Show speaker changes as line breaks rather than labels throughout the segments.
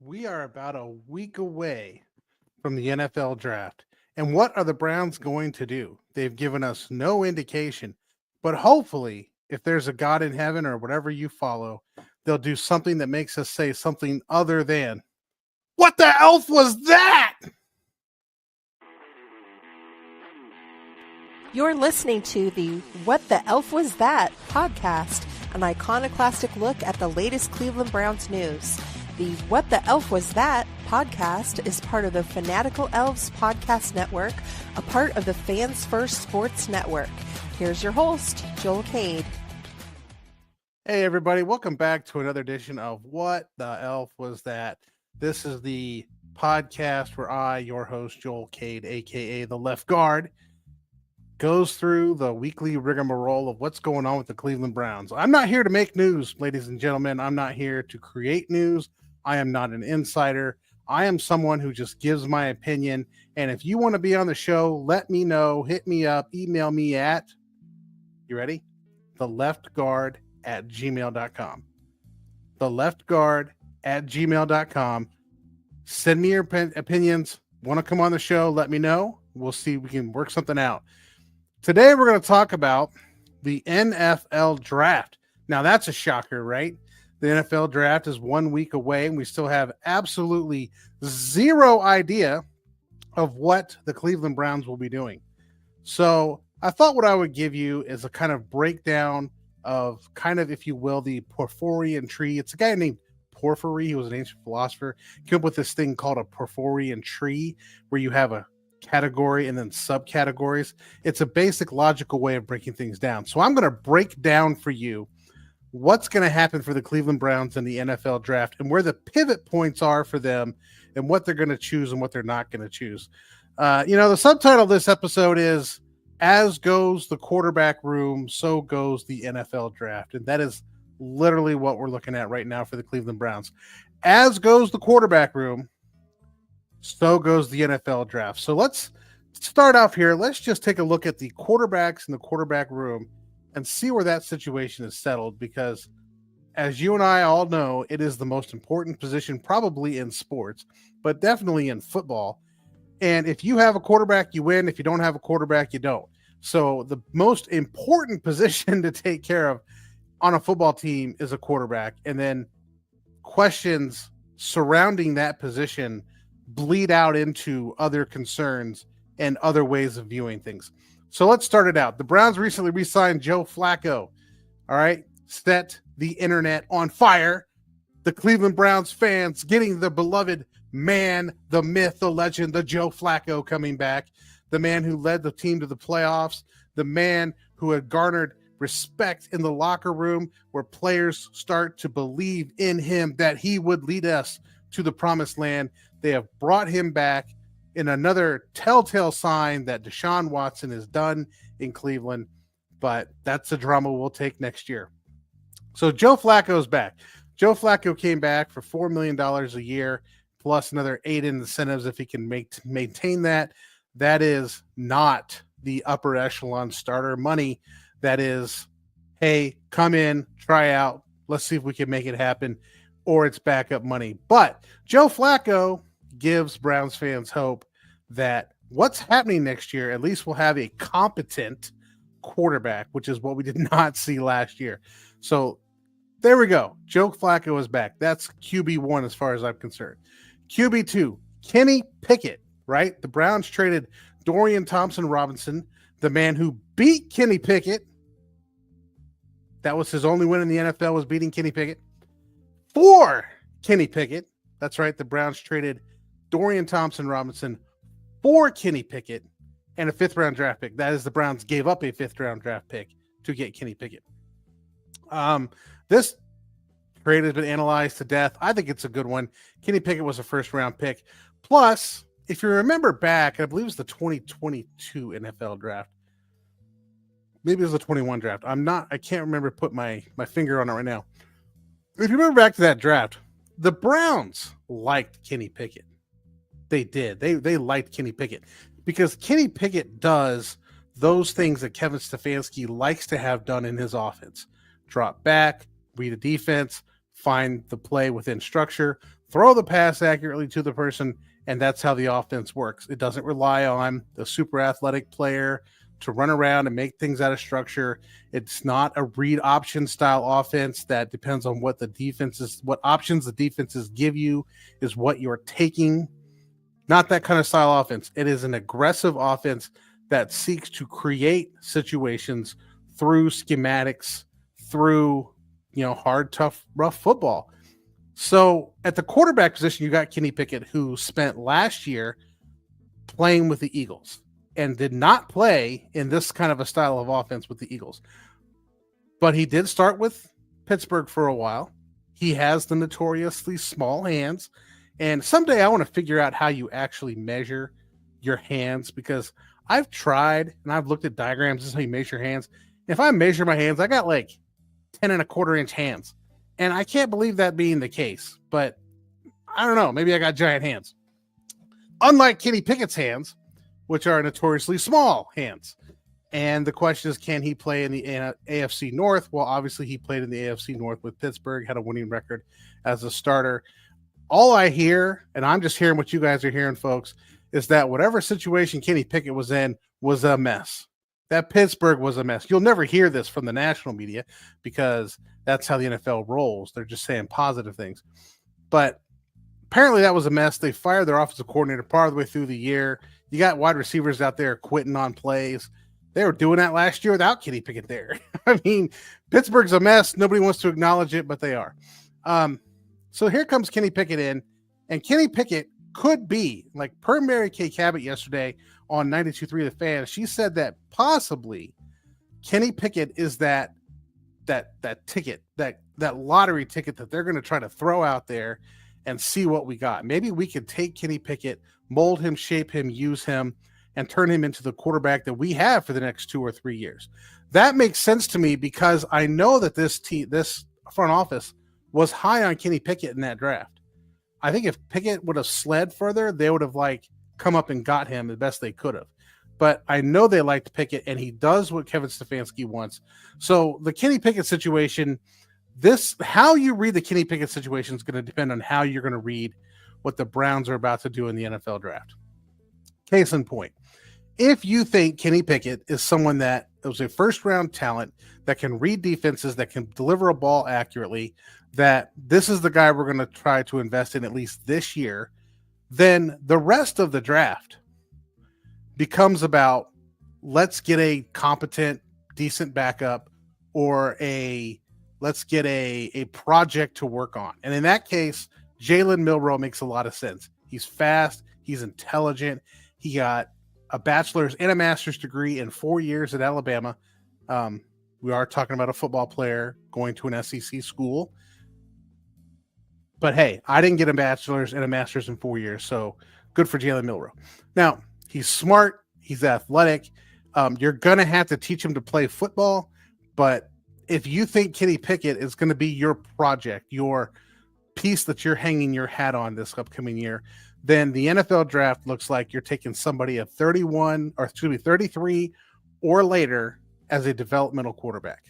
We are about a week away from the NFL draft. And what are the Browns going to do? They've given us no indication. But hopefully, if there's a God in heaven or whatever you follow, they'll do something that makes us say something other than, "What the elf was that?"
You're listening to the What the Elf Was That podcast, an iconoclastic look at the latest Cleveland Browns news. The What the Elf Was That podcast is part of the Fanatical Elves podcast network, a part of the Fans First Sports Network. Here's your host, Joel Cade.
Hey, everybody. Welcome back to another edition of What the Elf Was That? This is the podcast where I, your host, Joel Cade, a.k.a. the Left Guard, goes through the weekly rigmarole of what's going on with the Cleveland Browns. I'm not here to make news, ladies and gentlemen. I'm not here to create news. I am not an insider. I am someone who just gives my opinion. And if you want to be on the show, let me know. Hit me up. Email me at, you ready? theleftguard@gmail.com. theleftguard@gmail.com. Send me your opinions. Want to come on the show? Let me know. We'll see if we can work something out. Today, we're going to talk about the NFL draft. Now, that's a shocker, right? The NFL draft is 1 week away, and we still have absolutely zero idea of what the Cleveland Browns will be doing. So I thought what I would give you is a kind of breakdown of kind of, if you will, the Porphyrian tree. It's a guy named Porphyry. He was an ancient philosopher. He came up with this thing called a Porphyrian tree, where you have a category and then subcategories. It's a basic logical way of breaking things down. So I'm going to break down for you what's going to happen for the Cleveland Browns in the NFL draft and where the pivot points are for them and what they're going to choose and what they're not going to choose. The subtitle of this episode is "As Goes the Quarterback Room, So Goes the NFL Draft." And that is literally what we're looking at right now for the Cleveland Browns. As goes the quarterback room, so goes the NFL draft. So let's start off here. Let's just take a look at the quarterbacks in the quarterback room and see where that situation is settled, because as you and I all know, it is the most important position probably in sports, but definitely in football. And if you have a quarterback, you win. If you don't have a quarterback, you don't. So the most important position to take care of on a football team is a quarterback. And then questions surrounding that position bleed out into other concerns and other ways of viewing things. So let's start it out. The Browns recently re-signed Joe Flacco. All right. Set the internet on fire. The Cleveland Browns fans getting the beloved man, the myth, the legend, the Joe Flacco coming back. The man who led the team to the playoffs. The man who had garnered respect in the locker room, where players start to believe in him that he would lead us to the promised land. They have brought him back in another telltale sign that Deshaun Watson is done in Cleveland, but that's a drama we'll take next year. So Joe Flacco's back. Joe Flacco came back for $4 million a year, plus another 8 in incentives if he can maintain that. That is not the upper echelon starter money. That is, hey, come in, try out, let's see if we can make it happen, or it's backup money. But Joe Flacco gives Browns fans hope that what's happening next year, at least we'll have a competent quarterback, which is what we did not see last year. So there we go. Joe Flacco is back. That's QB1 as far as I'm concerned. QB2, Kenny Pickett, right? The Browns traded Dorian Thompson-Robinson, the man who beat Kenny Pickett. That was his only win in the NFL, was beating Kenny Pickett. For Kenny Pickett. That's right. The Browns traded Dorian Thompson-Robinson for Kenny Pickett and a 5th-round draft pick. That is, the Browns gave up a 5th-round draft pick to get Kenny Pickett. This trade has been analyzed to death. I think it's a good one. Kenny Pickett was a 1st-round pick. Plus, if you remember back, I believe it was the 2022 NFL draft. Maybe it was the 21 draft. I can't remember, put my finger on it right now. If you remember back to that draft, the Browns liked Kenny Pickett. They did. They liked Kenny Pickett because Kenny Pickett does those things that Kevin Stefanski likes to have done in his offense. Drop back, read a defense, find the play within structure, throw the pass accurately to the person, and that's how the offense works. It doesn't rely on the super athletic player to run around and make things out of structure. It's not a read option style offense that depends on what the defense is, what options the defenses give you is what you're taking. Not that kind of style offense. It is an aggressive offense that seeks to create situations through schematics, through, hard, tough, rough football. So at the quarterback position, you got Kenny Pickett, who spent last year playing with the Eagles and did not play in this kind of a style of offense with the Eagles. But he did start with Pittsburgh for a while. He has the notoriously small hands. And someday I want to figure out how you actually measure your hands, because I've tried and I've looked at diagrams. This is how you measure your hands. If I measure my hands, I got like 10.25-inch hands. And I can't believe that being the case. But I don't know. Maybe I got giant hands. Unlike Kenny Pickett's hands, which are notoriously small hands. And the question is, can he play in the AFC North? Well, obviously he played in the AFC North with Pittsburgh, had a winning record as a starter. All I hear, and I'm just hearing what you guys are hearing, folks, is that whatever situation Kenny Pickett was in was a mess. That Pittsburgh was a mess. You'll never hear this from the national media because that's how the NFL rolls. They're just saying positive things. But apparently that was a mess. They fired their offensive coordinator part of the way through the year. You got wide receivers out there quitting on plays. They were doing that last year without Kenny Pickett there. I mean, Pittsburgh's a mess. Nobody wants to acknowledge it, but they are. So here comes Kenny Pickett in, and Kenny Pickett could be, like per Mary Kay Cabot yesterday on 92.3 The Fan, she said that possibly Kenny Pickett is that ticket, that lottery ticket that they're going to try to throw out there and see what we got. Maybe we could take Kenny Pickett, mold him, shape him, use him, and turn him into the quarterback that we have for the next 2 or 3 years. That makes sense to me because I know that this front office was high on Kenny Pickett in that draft. I think if Pickett would have slid further, they would have come up and got him the best they could have. But I know they liked Pickett, and he does what Kevin Stefanski wants. So the Kenny Pickett situation, how you read the Kenny Pickett situation is going to depend on how you're going to read what the Browns are about to do in the NFL draft. Case in point, if you think Kenny Pickett is someone that was a first-round talent that can read defenses, that can deliver a ball accurately, that this is the guy we're going to try to invest in at least this year, then the rest of the draft becomes about let's get a competent, decent backup or let's get a project to work on. And in that case, Jalen Milroe makes a lot of sense. He's fast. He's intelligent. He got a bachelor's and a master's degree in 4 years at Alabama. We are talking about a football player going to an SEC school. But hey, I didn't get a bachelor's and a master's in 4 years, so good for Jalen Milroe. Now, he's smart. He's athletic. You're going to have to teach him to play football, but if you think Kenny Pickett is going to be your project, your piece that you're hanging your hat on this upcoming year, then the NFL draft looks like you're taking somebody at 33 or later as a developmental quarterback.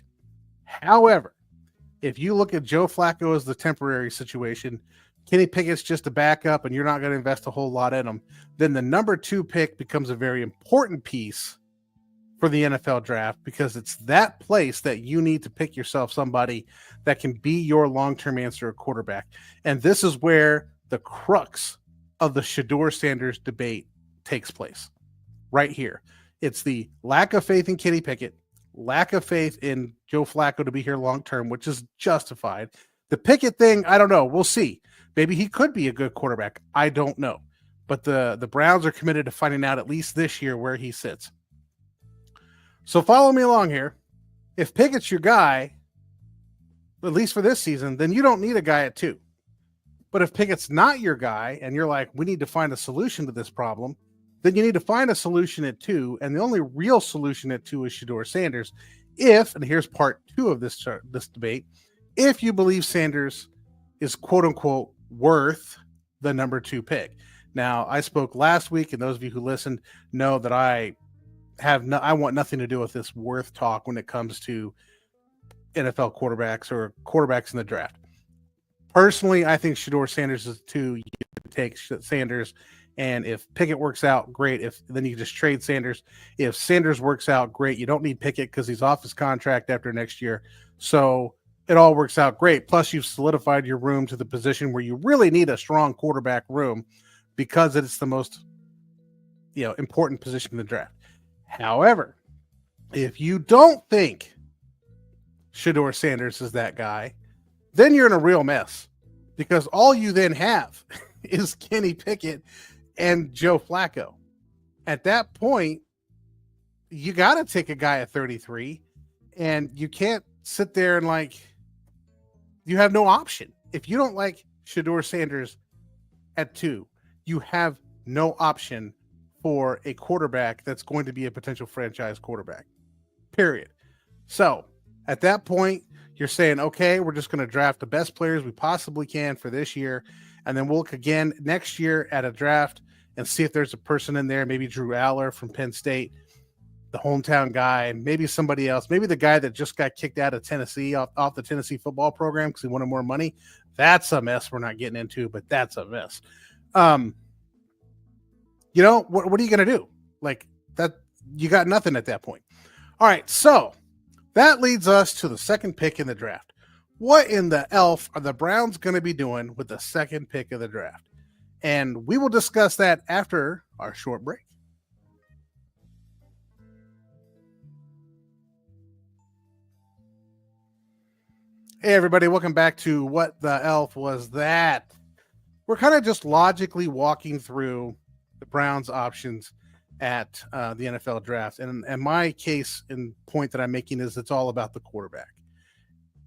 However, if you look at Joe Flacco as the temporary situation, Kenny Pickett's just a backup and you're not going to invest a whole lot in him, then the number 2 pick becomes a very important piece for the NFL draft because it's that place that you need to pick yourself somebody that can be your long-term answer at quarterback. And this is where the crux of the Shedeur Sanders debate takes place right here. It's the lack of faith in Kenny Pickett, lack of faith in Joe Flacco to be here long-term, which is justified. The Pickett thing, I don't know. We'll see. Maybe he could be a good quarterback. I don't know. But the Browns are committed to finding out at least this year where he sits. So follow me along here. If Pickett's your guy, at least for this season, then you don't need a guy at 2. But if Pickett's not your guy and you're like, we need to find a solution to this problem, then you need to find a solution at 2. And the only real solution at 2 is Shedeur Sanders. If, and here's part 2 of this debate, if you believe Sanders is quote unquote worth the number 2 pick. Now, I spoke last week, and those of you who listened know that I want nothing to do with this worth talk when it comes to NFL quarterbacks or quarterbacks in the draft. Personally, I think Shedeur Sanders is 2. You take Sanders, and if Pickett works out, great. If then you just trade Sanders. If Sanders works out, great. You don't need Pickett because he's off his contract after next year. So it all works out great. Plus, you've solidified your room to the position where you really need a strong quarterback room because it's the most important position in the draft. However, if you don't think Shedeur Sanders is that guy, then you're in a real mess because all you then have is Kenny Pickett and Joe Flacco. At that point, you got to take a guy at 33, and you can't sit there and you have no option. If you don't like Shedeur Sanders at 2, you have no option for a quarterback that's going to be a potential franchise quarterback, period. So at that point, you're saying, okay, we're just going to draft the best players we possibly can for this year. And then we'll look again next year at a draft and see if there's a person in there, maybe Drew Aller from Penn State, the hometown guy, and maybe somebody else, maybe the guy that just got kicked out of Tennessee off the Tennessee football program because he wanted more money. That's a mess we're not getting into, but that's a mess. What are you going to do? That you got nothing at that point. All right, so that leads us to the second pick in the draft. What in the elf are the Browns going to be doing with the second pick of the draft? And we will discuss that after our short break. Hey, everybody, welcome back to What the Elf Was That? We're kind of just logically walking through the Browns' options at the NFL draft. And my case and point that I'm making is it's all about the quarterback.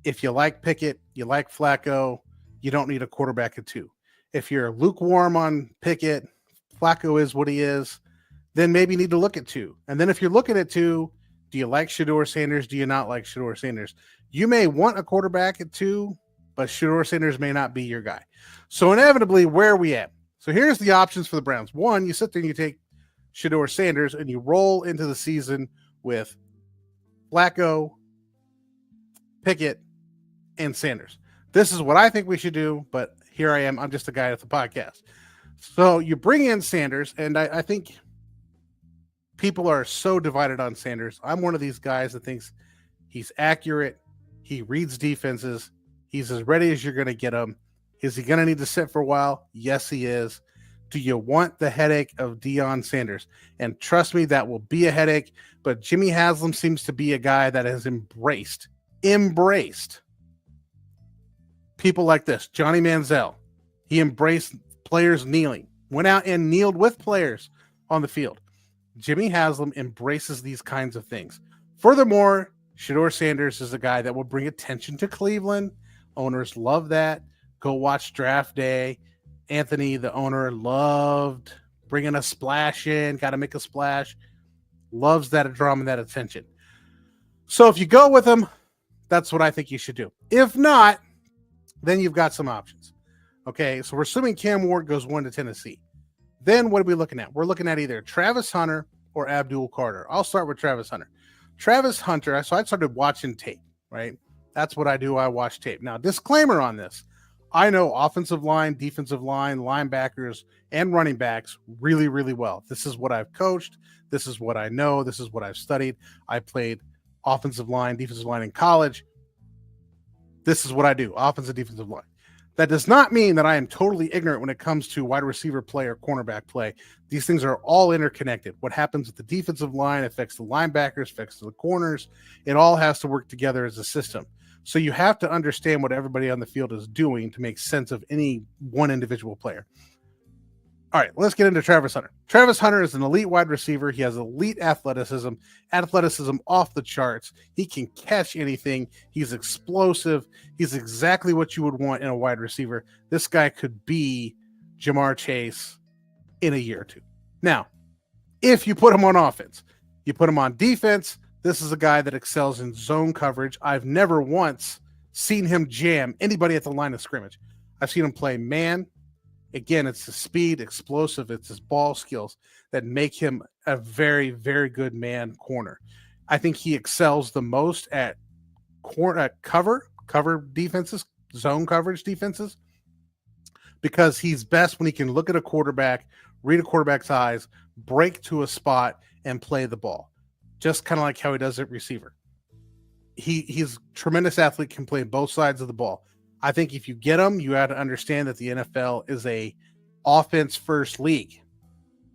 If you like Pickett, you like Flacco, you don't need a quarterback at 2. If you're lukewarm on Pickett, Flacco is what he is, then maybe you need to look at 2. And then if you're looking at 2, do you like Shedeur Sanders? Do you not like Shedeur Sanders? You may want a quarterback at 2, but Shedeur Sanders may not be your guy. So inevitably, where are we at? So here's the options for the Browns. 1, you sit there and you take Shedeur Sanders and you roll into the season with Flacco, Pickett, and Sanders. This is what I think we should do, but here I am. I'm just a guy at the podcast. So you bring in Sanders, and I think people are so divided on Sanders. I'm one of these guys that thinks he's accurate. He reads defenses. He's as ready as you're going to get him. Is he going to need to sit for a while? Yes, he is. Do you want the headache of Deion Sanders? And trust me, that will be a headache. But Jimmy Haslam seems to be a guy that has embraced people like this. Johnny Manziel, he embraced players kneeling, went out and kneeled with players on the field. Jimmy Haslam embraces these kinds of things. Furthermore, Shedeur Sanders is a guy that will bring attention to Cleveland. Owners love that. Go watch Draft Day. Anthony, the owner, loved bringing a splash in, got to make a splash. Loves that drama and that attention. So if you go with him, that's what I think you should do. If not, then you've got some options. Okay, so we're assuming Cam Ward goes 1 to Tennessee. Then what are we looking at? We're looking at either Travis Hunter or Abdul Carter. I'll start with Travis Hunter. Travis Hunter, so I started watching tape, right? That's what I do. I watch tape. Now, disclaimer on this. I know offensive line, defensive line, linebackers, and running backs really, really well. This is what I've coached. This is what I know. This is what I've studied. I played offensive line, defensive line in college. This is what I do, offensive, defensive line. That does not mean that I am totally ignorant when it comes to wide receiver play or cornerback play. These things are all interconnected. What happens with the defensive line affects the linebackers, affects the corners. It all has to work together as a system. So you have to understand what everybody on the field is doing to make sense of any one individual player. All right, let's get into Travis Hunter. Travis Hunter is an elite wide receiver. He has elite athleticism off the charts. He can catch anything. He's explosive. He's exactly what you would want in a wide receiver. This guy could be Jamar Chase in a year or two. Now, if you put him on offense, you put him on defense, this is a guy that excels in zone coverage. I've never once seen him jam anybody at the line of scrimmage. I've seen him play man. Again, it's the speed, explosive, it's his ball skills that make him a very, very good man corner. I think he excels the most at cover defenses, zone coverage defenses. because he's best when he can look at a quarterback, read a quarterback's eyes, break to a spot, and play the ball. Just kind of like how he does at receiver. He's a tremendous athlete, can play both sides of the ball. I think if you get him, you have to understand that the NFL is a offense first league.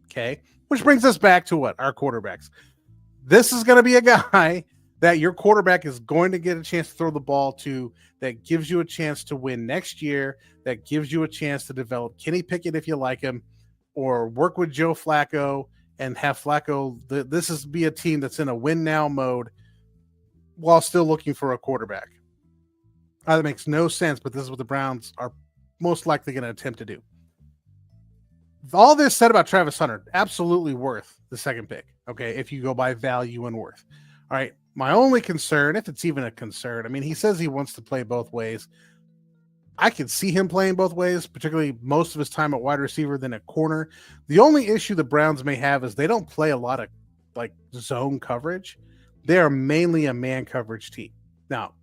Okay. Which brings us back to what? Our quarterbacks. This is going to be a guy that your quarterback is going to get a chance to throw the ball to, that gives you a chance to win next year, that gives you a chance to develop Kenny Pickett if you like him, or work with Joe Flacco and have Flacco. This is be a team that's in a win now mode while still looking for a quarterback. That makes no sense, but this is what the Browns are most likely going to attempt to do. All this said about Travis Hunter, absolutely worth the second pick, okay, if you go by value and worth. All right, my only concern, if it's even a concern, I mean, he says he wants to play both ways. I could see him playing both ways, particularly most of his time at wide receiver than at corner. The only issue the Browns may have is they don't play a lot of like zone coverage. They are mainly a man coverage team. Now,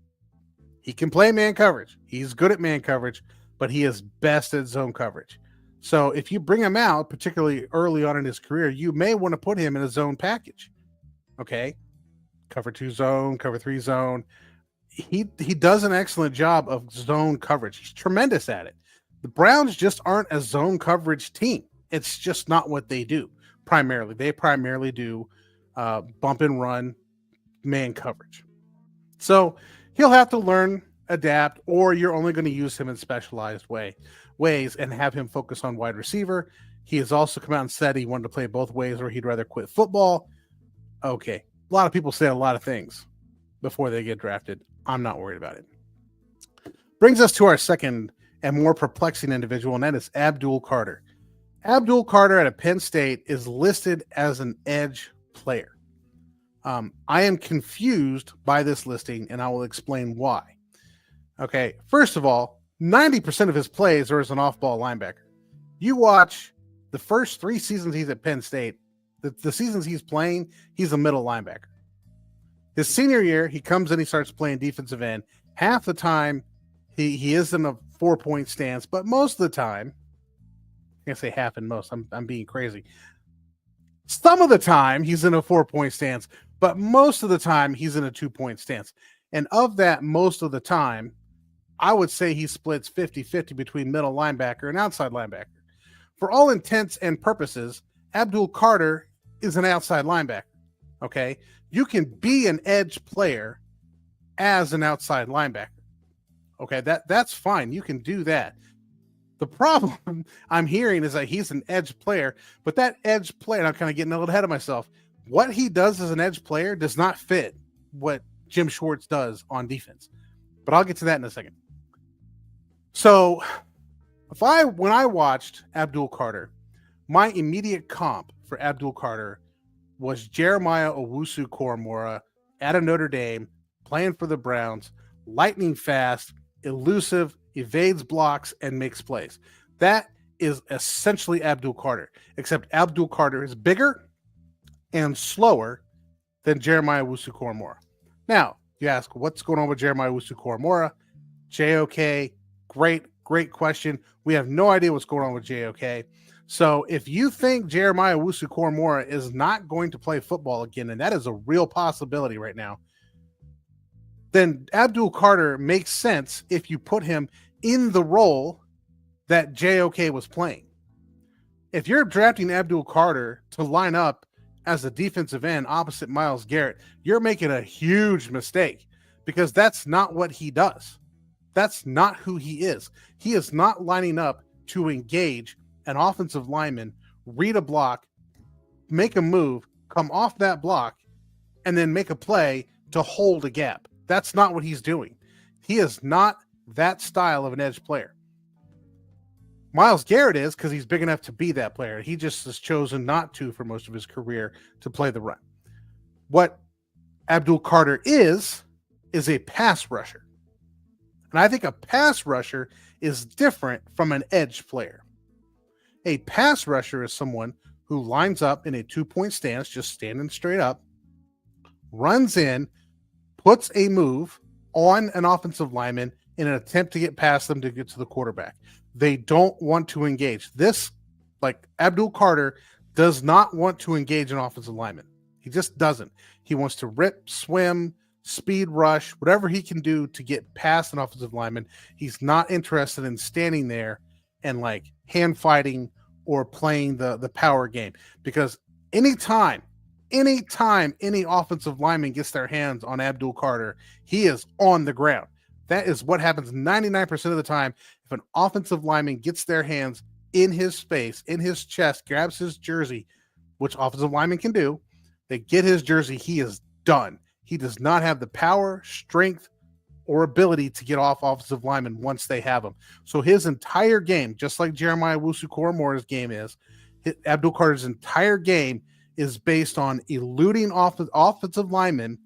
he can play man coverage. He's good at man coverage, but he is best at zone coverage. So if you bring him out, particularly early on in his career, you may want to put him in a zone package. Okay. Cover 2 zone, cover 3 zone. He does an excellent job of zone coverage. He's tremendous at it. The Browns just aren't a zone coverage team. It's just not what they do primarily. They primarily do bump and run man coverage. So he'll have to learn, adapt, or you're only going to use him in specialized ways and have him focus on wide receiver. He has also come out and said he wanted to play both ways or he'd rather quit football. Okay. A lot of people say a lot of things before they get drafted. I'm not worried about it. Brings us to our second and more perplexing individual, and that is Abdul Carter. Abdul Carter at Penn State is listed as an edge player. I am confused by this listing, and I will explain why. Okay, first of all, 90% of his plays are as an off-ball linebacker. You watch the first 3 seasons he's at Penn State, the seasons he's playing, he's a middle linebacker. His senior year, he comes in, he starts playing defensive end. Half the time, he is in a 4-point stance, but most of the time, I can't say half and most, I'm being crazy. Some of the time, he's in a 4-point stance, but most of the time, he's in a 2-point stance. And of that, most of the time, I would say he splits 50-50 between middle linebacker and outside linebacker. For all intents and purposes, Abdul Carter is an outside linebacker, okay? You can be an edge player as an outside linebacker, okay? That's fine. You can do that. The problem I'm hearing is that he's an edge player, but that edge player, and I'm kind of getting a little ahead of myself, what he does as an edge player does not fit what Jim Schwartz does on defense. But I'll get to that in a second. So when I watched Abdul Carter, my immediate comp for Abdul Carter was Jeremiah Owusu-Koramoah at Notre Dame, playing for the Browns, lightning fast, elusive, evades blocks, and makes plays. That is essentially Abdul Carter, except Abdul Carter is bigger and slower than Jeremiah Owusu-Koramoah. Now, you ask, what's going on with Jeremiah Owusu-Koramoah? JOK, great question. We have no idea what's going on with JOK. So if you think Jeremiah Owusu-Koramoah is not going to play football again, and that is a real possibility right now, then Abdul Carter makes sense if you put him in the role that JOK was playing. If you're drafting Abdul Carter to line up as a defensive end opposite Myles Garrett, you're making a huge mistake because that's not what he does. That's not who he is. He is not lining up to engage an offensive lineman, read a block, make a move, come off that block, and then make a play to hold a gap. That's not what he's doing. He is not that style of an edge player. Myles Garrett is, because he's big enough to be that player. He just has chosen not to for most of his career to play the run. What Abdul Carter is a pass rusher. And I think a pass rusher is different from an edge player. A pass rusher is someone who lines up in a 2-point stance, just standing straight up, runs in, puts a move on an offensive lineman in an attempt to get past them to get to the quarterback. They don't want to engage. This, like Abdul Carter, does not want to engage an offensive lineman. He just doesn't. He wants to rip, swim, speed rush, whatever he can do to get past an offensive lineman. He's not interested in standing there and like hand fighting or playing the power game, because anytime any offensive lineman gets their hands on Abdul Carter, he is on the ground. That is what happens 99% of the time. If an offensive lineman gets their hands in his space, in his chest, grabs his jersey, which offensive linemen can do, they get his jersey, he is done. He does not have the power, strength, or ability to get off offensive linemen once they have him. So his entire game, just like Jeremiah Owusu-Koramoah's game is, Abdul Carter's entire game is based on eluding offensive linemen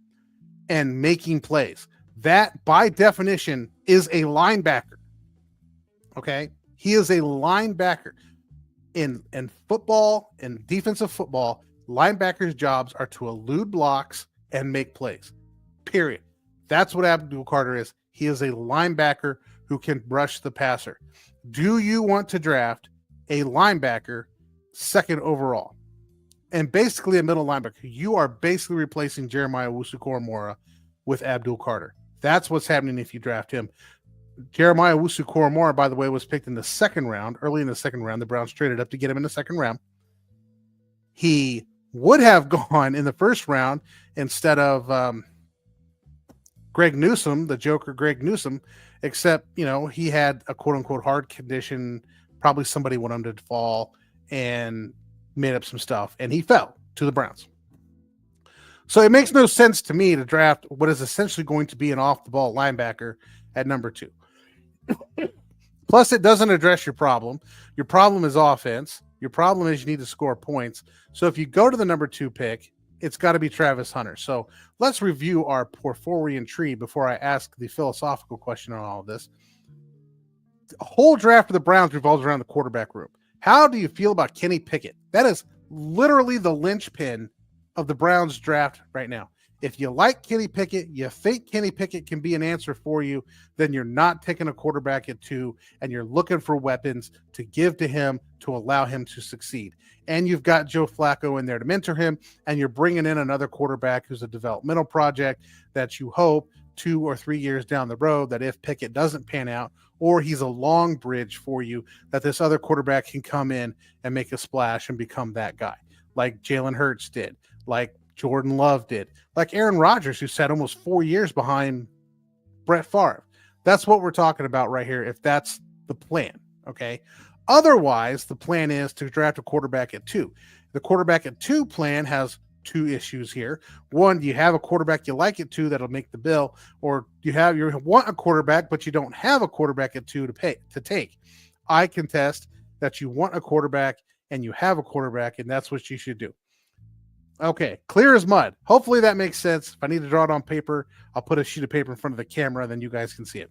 and making plays. That, by definition, is a linebacker. Okay? He is a linebacker. In football, in defensive football, linebackers' jobs are to elude blocks and make plays. Period. That's what Abdul Carter is. He is a linebacker who can rush the passer. Do you want to draft a linebacker second overall and basically a middle linebacker? You are basically replacing Jeremiah Owusu-Koramoah with Abdul Carter. That's what's happening if you draft him. Jeremiah Owusu-Koramoah, by the way, was picked in the second round, early in the second round. The Browns traded up to get him in the second round. He would have gone in the first round instead of Greg Newsome, the Joker Greg Newsome, except, he had a quote-unquote hard condition. Probably somebody wanted him to fall and made up some stuff, and he fell to the Browns. So it makes no sense to me to draft what is essentially going to be an off-the-ball linebacker at number 2. Plus, it doesn't address your problem. Your problem is offense. Your problem is you need to score points. So if you go to the number 2 pick, it's got to be Travis Hunter. So let's review our Porphyrian tree before I ask the philosophical question on all of this. The whole draft of the Browns revolves around the quarterback room. How do you feel about Kenny Pickett? That is literally the linchpin of the Browns draft right now. If you like Kenny Pickett, you think Kenny Pickett can be an answer for you, then you're not taking a quarterback at 2, and you're looking for weapons to give to him to allow him to succeed. And you've got Joe Flacco in there to mentor him, and you're bringing in another quarterback who's a developmental project that you hope 2 or 3 years down the road that if Pickett doesn't pan out, or he's a long bridge for you, that this other quarterback can come in and make a splash and become that guy, like Jalen Hurts did, like Jordan Love did, like Aaron Rodgers, who sat almost 4 years behind Brett Favre. That's what we're talking about right here, if that's the plan, okay? Otherwise, the plan is to draft a quarterback at 2. The quarterback at 2 plan has 2 issues here. One, do you have a quarterback you like at 2 that'll make the bill, or you want a quarterback, but you don't have a quarterback at 2 to take. I contest that you want a quarterback and you have a quarterback, and that's what you should do. Okay, clear as mud. Hopefully that makes sense. If I need to draw it on paper, I'll put a sheet of paper in front of the camera, then you guys can see it.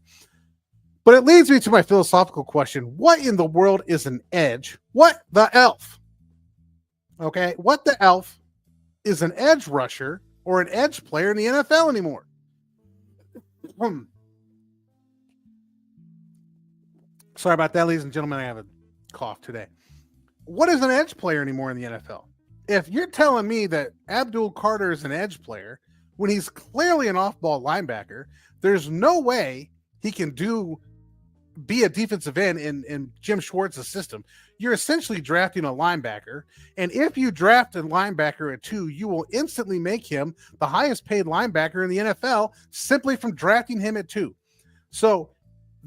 But it leads me to my philosophical question. What in the world is an edge? What the elf? Okay, what the elf is an edge rusher or an edge player in the NFL anymore? Sorry about that, ladies and gentlemen. I have a cough today. What is an edge player anymore in the NFL? If you're telling me that Abdul Carter is an edge player when he's clearly an off-ball linebacker, there's no way he can be a defensive end in Jim Schwartz's system. You're essentially drafting a linebacker, and if you draft a linebacker at 2, you will instantly make him the highest paid linebacker in the NFL simply from drafting him at 2. So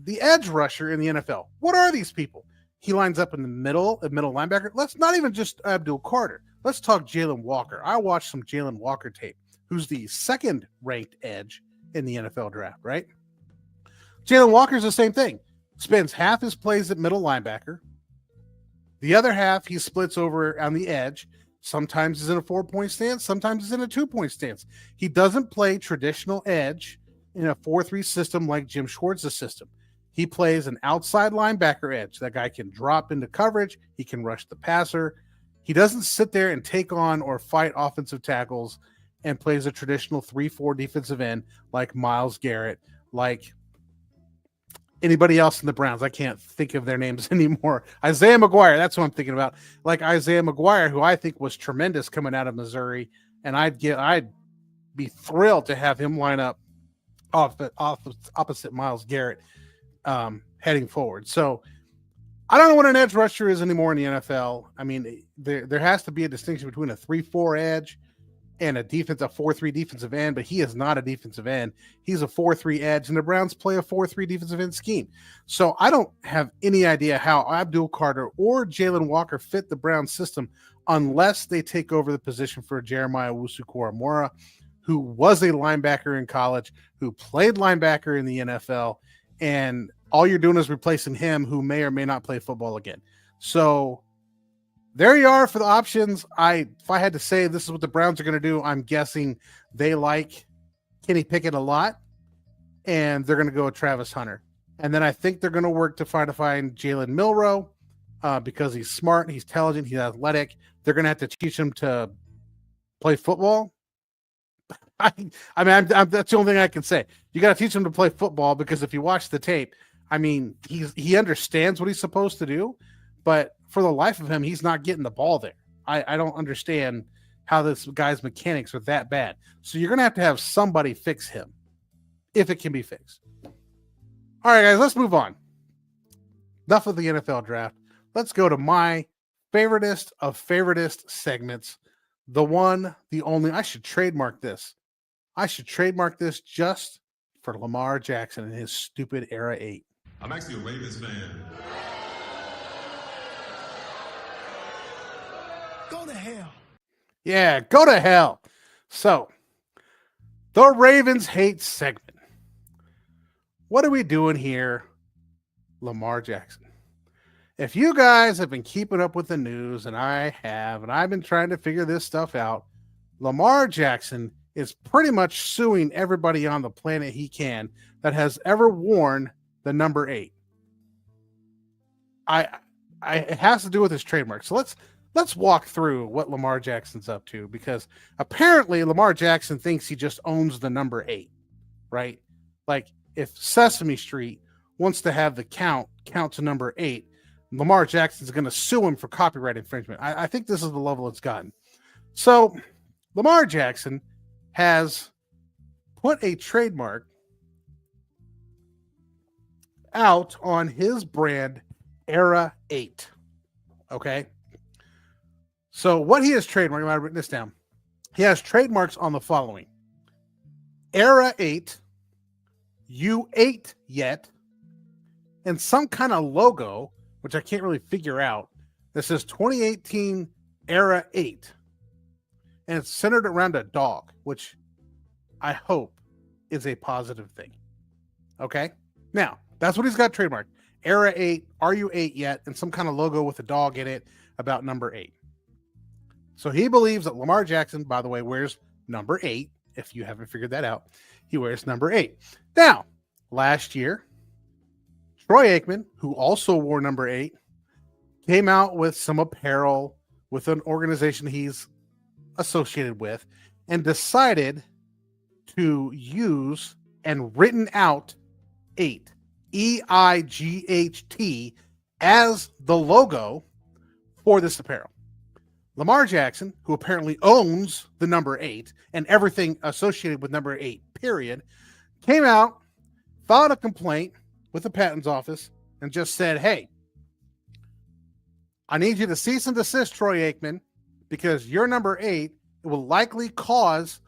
the edge rusher in the NFL, what are these people? He lines up in the middle, a middle linebacker. Let's not even just Abdul Carter. Let's talk Jalen Walker. I watched some Jalen Walker tape, who's the second ranked edge in the NFL draft, right? Jalen Walker's the same thing. Spends half his plays at middle linebacker. The other half he splits over on the edge. Sometimes he's in a 4-point stance. Sometimes he's in a 2-point stance. He doesn't play traditional edge in a 4-3 system like Jim Schwartz's system. He plays an outside linebacker edge. That guy can drop into coverage. He can rush the passer. He doesn't sit there and take on or fight offensive tackles and plays a traditional 3-4 defensive end like Myles Garrett, like anybody else in the Browns. I can't think of their names anymore. Isaiah McGuire, that's what I'm thinking about. Like Isaiah McGuire, who I think was tremendous coming out of Missouri, and I'd be thrilled to have him line up opposite Myles Garrett heading forward. So I don't know what an edge rusher is anymore in the NFL. I mean, there has to be a distinction between a 3-4 edge and a 4-3 defensive end, but he is not a defensive end. He's a 4-3 edge, and the Browns play a 4-3 defensive end scheme. So I don't have any idea how Abdul Carter or Jalen Walker fit the Browns system unless they take over the position for Jeremiah Owusu-Koramoah, who was a linebacker in college, who played linebacker in the NFL, and all you're doing is replacing him, who may or may not play football again. So there you are for the options. If I had to say this is what the Browns are going to do, I'm guessing they like Kenny Pickett a lot, and they're going to go with Travis Hunter. And then I think they're going to work to find Jalen Milroe because he's smart, he's intelligent, he's athletic. They're going to have to teach him to play football. I mean, that's the only thing I can say. You got to teach him to play football because if you watch the tape, I mean, he understands what he's supposed to do, but for the life of him, he's not getting the ball there. I don't understand how this guy's mechanics are that bad. So you're going to have somebody fix him if it can be fixed. All right, guys, let's move on. Enough of the NFL draft. Let's go to my favoritist of favoritist segments. The one, the only. I should trademark this. Just for Lamar Jackson and his stupid Era 8.
I'm actually a Ravens fan.
Go to hell.
Yeah, go to hell. So, the Ravens hate segment. What are we doing here, Lamar Jackson? If you guys have been keeping up with the news, and I have, and I've been trying to figure this stuff out, Lamar Jackson is pretty much suing everybody on the planet he can that has ever worn the number 8. It has to do with his trademark. So let's walk through what Lamar Jackson's up to, because apparently Lamar Jackson thinks he just owns the number 8, right? Like if Sesame Street wants to have the count to number 8, Lamar Jackson's going to sue him for copyright infringement. I think this is the level it's gotten. So Lamar Jackson has put a trademark out on his brand Era 8. Okay. So what he has trademarked, I've written this down. He has trademarks on the following: Era 8, You 8 Yet, and some kind of logo, which I can't really figure out, that says 2018 Era 8. And it's centered around a dog, which I hope is a positive thing. Okay? Now, that's what he's got trademarked. Era 8, Are You 8 Yet? And some kind of logo with a dog in it about number 8. So he believes that Lamar Jackson, by the way, wears number 8. If you haven't figured that out, he wears number 8. Now, last year, Troy Aikman, who also wore number 8, came out with some apparel with an organization he's associated with and decided to use and written out 8, EIGHT, as the logo for this apparel. Lamar Jackson, who apparently owns the number 8 and everything associated with number 8, period, came out, filed a complaint with the patents office, and just said, hey, I need you to cease and desist, Troy Aikman, because your number 8 will likely cause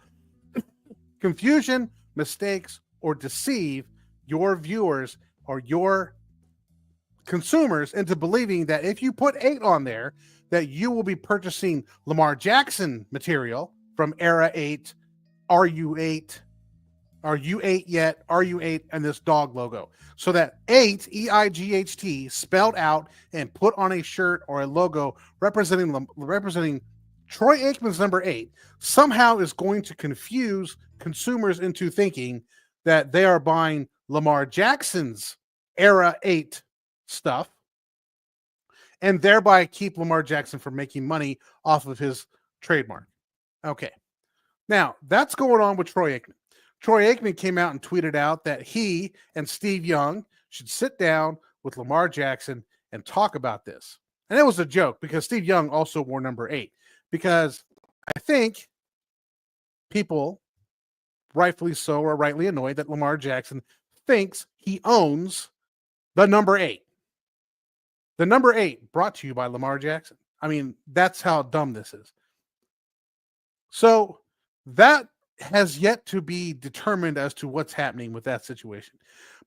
confusion, mistakes, or deceive your viewers or your consumers into believing that if you put 8 on there, that you will be purchasing Lamar Jackson material from Era 8, Are You 8? Are You 8 Yet? Are You 8? And this dog logo. So that 8, EIGHT, spelled out and put on a shirt or a logo representing Troy Aikman's number 8 somehow is going to confuse consumers into thinking that they are buying Lamar Jackson's Era 8 stuff, and thereby keep Lamar Jackson from making money off of his trademark. Okay. Now, that's going on with Troy Aikman. Troy Aikman came out and tweeted out that he and Steve Young should sit down with Lamar Jackson and talk about this. And it was a joke because Steve Young also wore number 8, because I think people, rightfully so or rightly annoyed, that Lamar Jackson thinks he owns the number 8. The number 8 brought to you by Lamar Jackson. I mean, that's how dumb this is. So that has yet to be determined as to what's happening with that situation.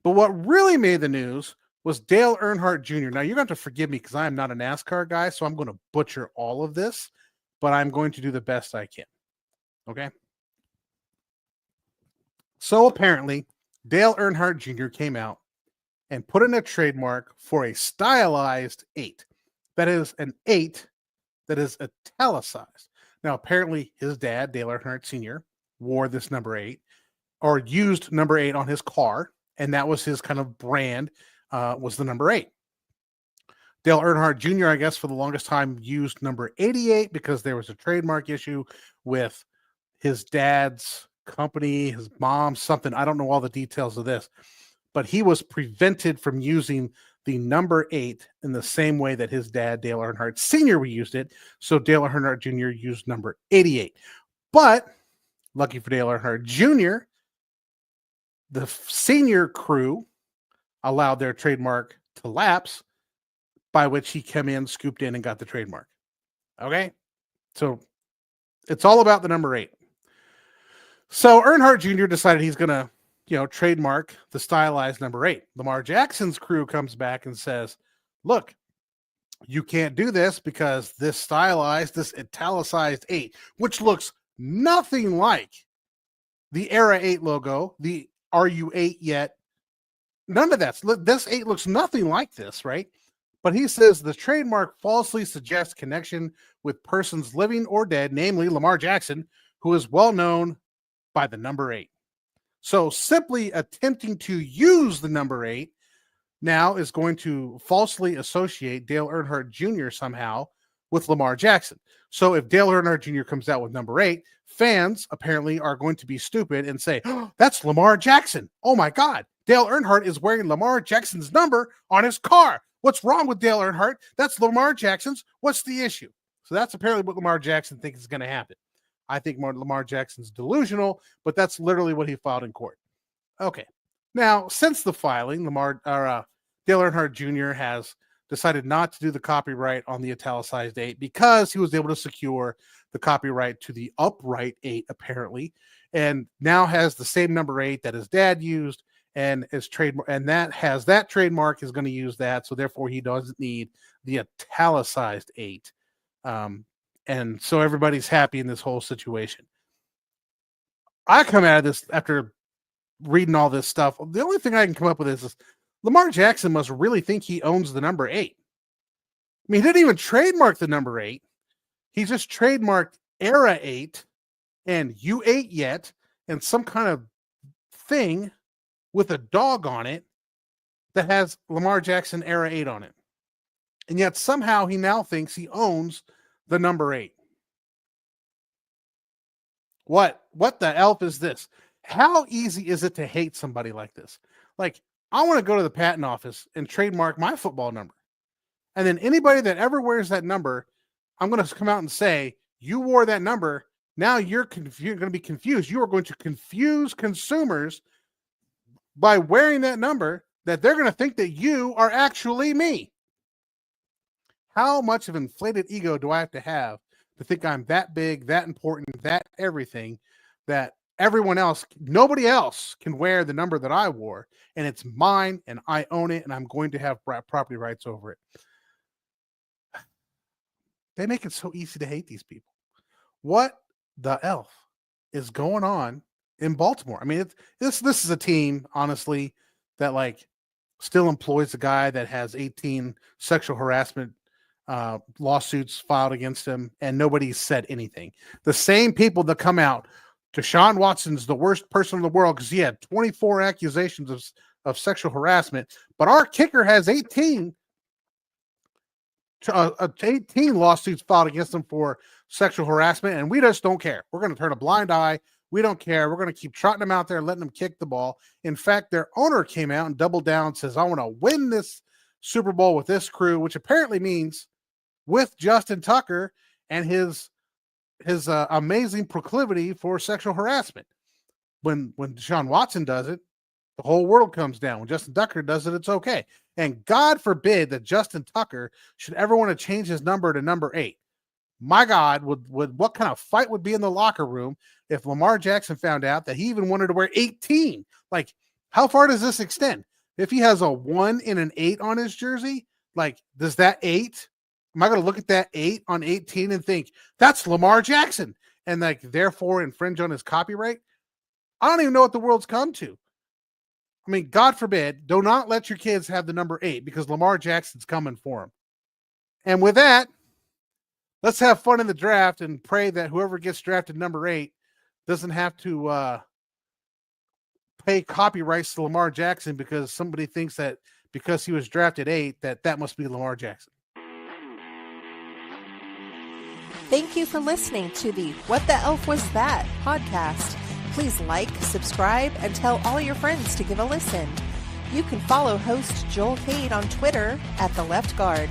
But what really made the news was Dale Earnhardt Jr. Now, you're going to have to forgive me because I am not a NASCAR guy, so I'm going to butcher all of this, but I'm going to do the best I can. Okay? So apparently, Dale Earnhardt Jr. came out and put in a trademark for a stylized 8. That is an 8 that is italicized. Now, apparently, his dad, Dale Earnhardt Sr., wore this number 8 or used number 8 on his car, and that was his kind of brand, was the number 8. Dale Earnhardt Jr., I guess, for the longest time used number 88 because there was a trademark issue with his dad's company, his mom, something. I don't know all the details of this, but he was prevented from using the number 8 in the same way that his dad, Dale Earnhardt Sr., used it. So Dale Earnhardt Jr. used number 88. But lucky for Dale Earnhardt Jr., the senior crew allowed their trademark to lapse, by which he came in, scooped in, and got the trademark. Okay? So it's all about the number 8. So Earnhardt Jr. decided he's going to, trademark the stylized number 8. Lamar Jackson's crew comes back and says, look, you can't do this because this italicized 8, which looks nothing like the Era 8 logo, the Are You 8 Yet? None of that. This 8 looks nothing like this, right? But he says the trademark falsely suggests connection with persons living or dead, namely Lamar Jackson, who is well known by the number 8. So simply attempting to use the number 8 now is going to falsely associate Dale Earnhardt Jr. somehow with Lamar Jackson. So if Dale Earnhardt Jr. comes out with number 8, fans apparently are going to be stupid and say, oh, that's Lamar Jackson. Oh my God, Dale Earnhardt is wearing Lamar Jackson's number on his car. What's wrong with Dale Earnhardt? That's Lamar Jackson's. What's the issue? So that's apparently what Lamar Jackson thinks is going to happen. I think Lamar Jackson's delusional, but that's literally what he filed in court. Okay. Now, since the filing, Dale Earnhardt Jr. has decided not to do the copyright on the italicized 8 because he was able to secure the copyright to the upright 8, apparently, and now has the same number 8 that his dad used, and his trademark, and that trademark is going to use that. So therefore, he doesn't need the italicized 8. And so everybody's happy in this whole situation. I come out of this after reading all this stuff. The only thing I can come up with is Lamar Jackson must really think he owns the number 8. I mean, he didn't even trademark the number 8. He just trademarked Era 8 and You 8 Yet and some kind of thing with a dog on it that has Lamar Jackson Era 8 on it. And yet somehow he now thinks he owns the number 8. What the elf is this? How easy is it to hate somebody like this? Like, I want to go to the patent office and trademark my football number. And then anybody that ever wears that number, I'm going to come out and say, you wore that number. Now you're going to be confused. You are going to confuse consumers by wearing that number, that they're going to think that you are actually me. How much of inflated ego do I have to think I'm that big, that important, that everything, that nobody else can wear the number that I wore, and it's mine, and I own it, and I'm going to have property rights over it. They make it so easy to hate these people. What the elf is going on in Baltimore? I mean, this is a team, honestly, that still employs a guy that has 18 sexual harassment lawsuits filed against him, and nobody's said anything. The same people that come out, Deshaun Watson's the worst person in the world because he had 24 accusations of sexual harassment, but our kicker has 18 lawsuits filed against him for sexual harassment, and we just don't care. We're going to turn a blind eye. We don't care. We're going to keep trotting them out there and letting them kick the ball. In fact, their owner came out and doubled down and says, I want to win this Super Bowl with this crew, which apparently means with Justin Tucker and his amazing proclivity for sexual harassment. When Deshaun Watson does it, the whole world comes down. When Justin Tucker does it, it's okay. And God forbid that Justin Tucker should ever want to change his number to number 8. My God, would what kind of fight would be in the locker room if Lamar Jackson found out that he even wanted to wear 18? Like, how far does this extend? If he has a 1 and an 8 on his jersey, like, does that 8? Am I going to look at that 8 on 18 and think that's Lamar Jackson and like therefore infringe on his copyright? I don't even know what the world's come to. I mean, God forbid, do not let your kids have the number 8 because Lamar Jackson's coming for him. And with that, let's have fun in the draft and pray that whoever gets drafted number 8 doesn't have to pay copyrights to Lamar Jackson because somebody thinks that because he was drafted 8, that must be Lamar Jackson.
Thank you for listening to the What the Elf Was That podcast. Please like, subscribe, and tell all your friends to give a listen. You can follow host Joel Cade on Twitter @TheLeftGuard.